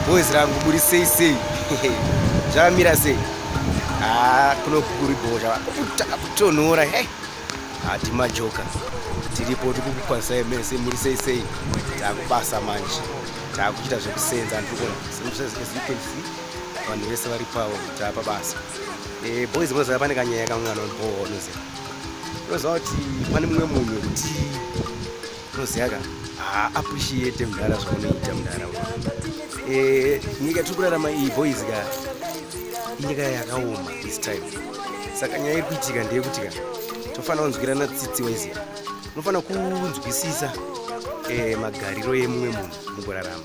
boys rangu buri sei zvamira sei kuno kuri bhora kutonhora hati majoka tiripo tikukukwanisa mese muri sei takubasa manje takuchita zvekusenza ndikona vanhu vese vari pavo tapa basa boys moziva pane kanyaya kamwana unoziva kuti pane mumwe munhu kuti unoziva ka appreciate mudhara zvaunoita mudharaunda nyika tiri kurarama iyi boys ka inyika yakaoma this time saka nyaya iri kuitika ndeyekuti ka tofanira kunzwirana tsitsi waiziva unofanira kunzwisisa magariro emumwe munhu mukurarama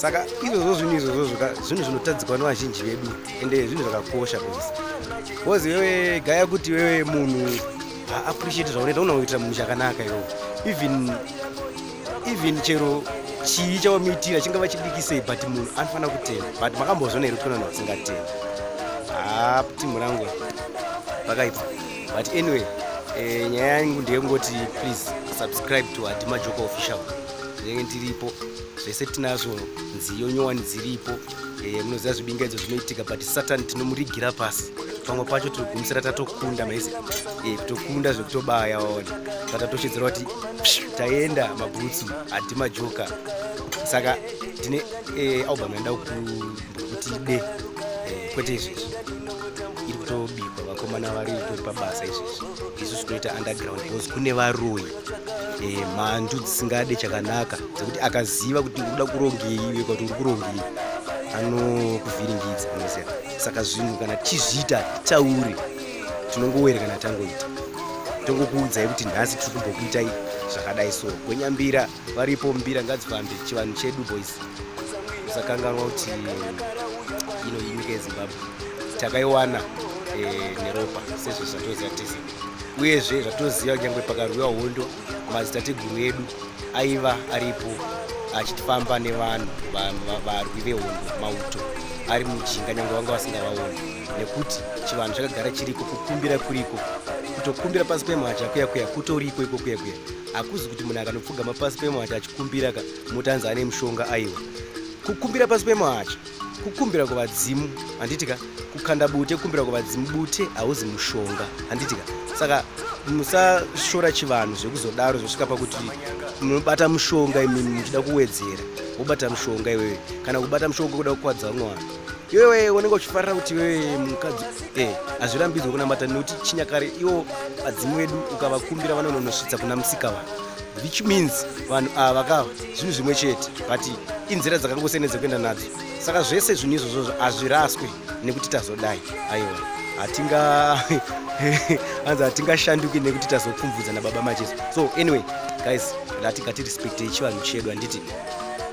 saka izvozvo zvinhu zvinotadzikwa nevazhinji vedu ende zvinhu zvakakosha bozi wewe gaya kuti wewe munhu appreciate zvaunoita unoita munhu chakanaka iwo even chero chii chaumitira chingava chidikisei but munhu anofanira kutenda but makambozvona here kuti kuna munhu asingatenda timu rangu pakaipa but anyway nyaya yangu ndeyekungoti please subscribe to Hadima Joka Official zvinenge tiripo zvese tinazvo nziyo nyowani dziripo munoziva zvibingaidzo zvinoitika but Satan tinomurigira pasi pamwe pacho tinogumisira tatokunda maisi kutokunda zvekutobaya waona tatatoshedzera kuti taenda mabhutsu Hadima Joka saka tine album yanda kuti ide kwete izvezvi iri kutobikwa vakomana vari tori pabasa izvezvi isu zvinoita underground because kune varoi mhandu dzisingade chakanaka dzekuti akaziva kuti uda kurongei iwe kuti uri kurongei anokuvhiringidza unoziva saka zvinhu kana tichizviita tauri tinongowere kana tangoita tongokuudzai kuti nhasi tiri kumbokuitai zvakadai so gwenyambira varipo mbira ngadzifambe chivanhu chedu boys usakanganwa kuti nyika yezimbabwe takaiwana neropa sezvo zvatoziva tese uyezve zvatoziva nyangwe pakarwiwa hondo madzitateguru edu aiva aripo achitifamba nevanhu varwi vehondo mauto ari mujinga nyangwe vanga vasingavaoni nekuti chivanhu chakagara chiriko kukumbira kuriko kutokumbira pasi pemhacha kuya kutoriko iko kuya hakuzi kuti munhu akanopfugama pasi pemhacha achikumbira ka mutanzi ane mushonga aiwa kukumbira pasi pemhacha kukumbira kuvadzimu handitika kukanda bute kukumbira kuvadzimu bute hauzi mushonga handitika saka musashora chivanhu zvekuzodaro zvosvika pakuti munobata mushonga imi muchida kuwedzera wobata mushonga iwewe kana kubata mushonga kuda kukwadza vamwe vanhu iwewe unenge uchifarira kuti iwewe mukadzi hazvirambidzwe kunamata nekuti chinyakare iwo vadzimu vedu ukavakumbira vanononosvitsa kuna musika vanhu which means vanhu ava kava zvinhu zvimwe chete but inzira dzakangosenedze kuenda nadzo saka zvese zvinhu izvozvo hazviraswe nekuti tazodai aiwa hatingashanduki nekuti tazopfumvudza nababa majesu so anyway guys ngatirespecte chivanhu chedu handiti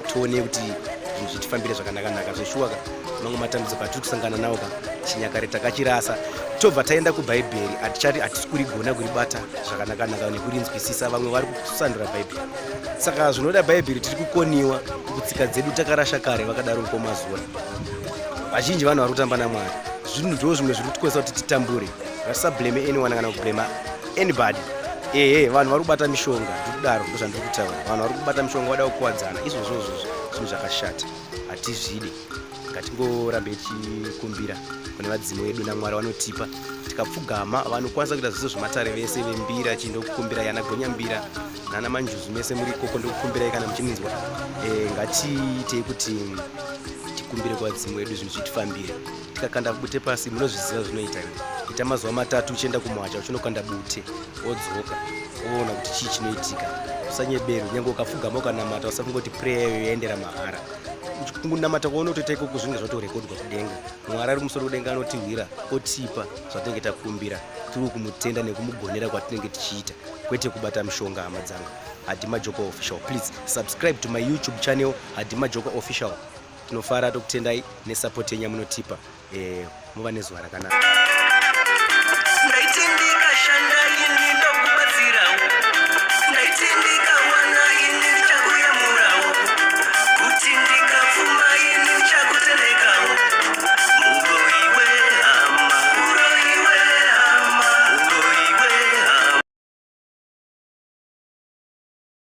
tione kuti zvinhu zvitifambire zvakanaka zveshuwaka mamwe matambudziko atiri kusangana nawo ka chinyakare takachirasa tobva taenda kubhaibheri hatisi kurigona kuribata zvakanaka nekurinzwisisa vamwe vari kusandura bhaibheri saka zvinoda bhaibheri tiri kukoniwa kutsika dzedu takarasha kare vakadaro komazuva vazhinji vanhu vari kutamba namwari zvinhu ndo zvimwe zviri kutikwesa kuti titambure ngatisablame anyone kana kublama anybody vanhu vari kubata mishonga ndikudaro ndo zvandiri kutaura vanhu vari kubata mishonga vada kukuwadzana izvozvozvo zvinhu zvakashata hatizvide ngatingorambe tichikumbira kune vadzimu vedu namwari vanotipa tikapfugama vanokwanisa kuita zviso zvematare vese vembira chindokukumbira yana gonyambira nana manjuzu mese muri koko ndokukumbirai kana muchiminzwa ngatiitei kuti tikumbire kuvadzimu vedu zvinhu zvitifambire tikakanda bute pasi munozviziva zvinoita ita mazuva matatu uchienda kumwacha uchinokanda bute wodzoka woona kuti chii chinoitika usanyeberwe nyange ukapfugama ukanamata usafungoti preya iyo yaendera mahara kunamata kwaona kutoita ikoko zvinenge zvatorekodwa kudenga mwari ari musoro kudenga anotirwira otipa zvatinenge takumbira tiri kumutenda nekumugonera kwatinenge tichiita kwete kubata mishonga hama dzangu Hadima Joka Official please subscribe to my YouTube channel Hadima Joka Official tinofara tokutendai nesupport yenyu munotipa muva nezuva rakanaka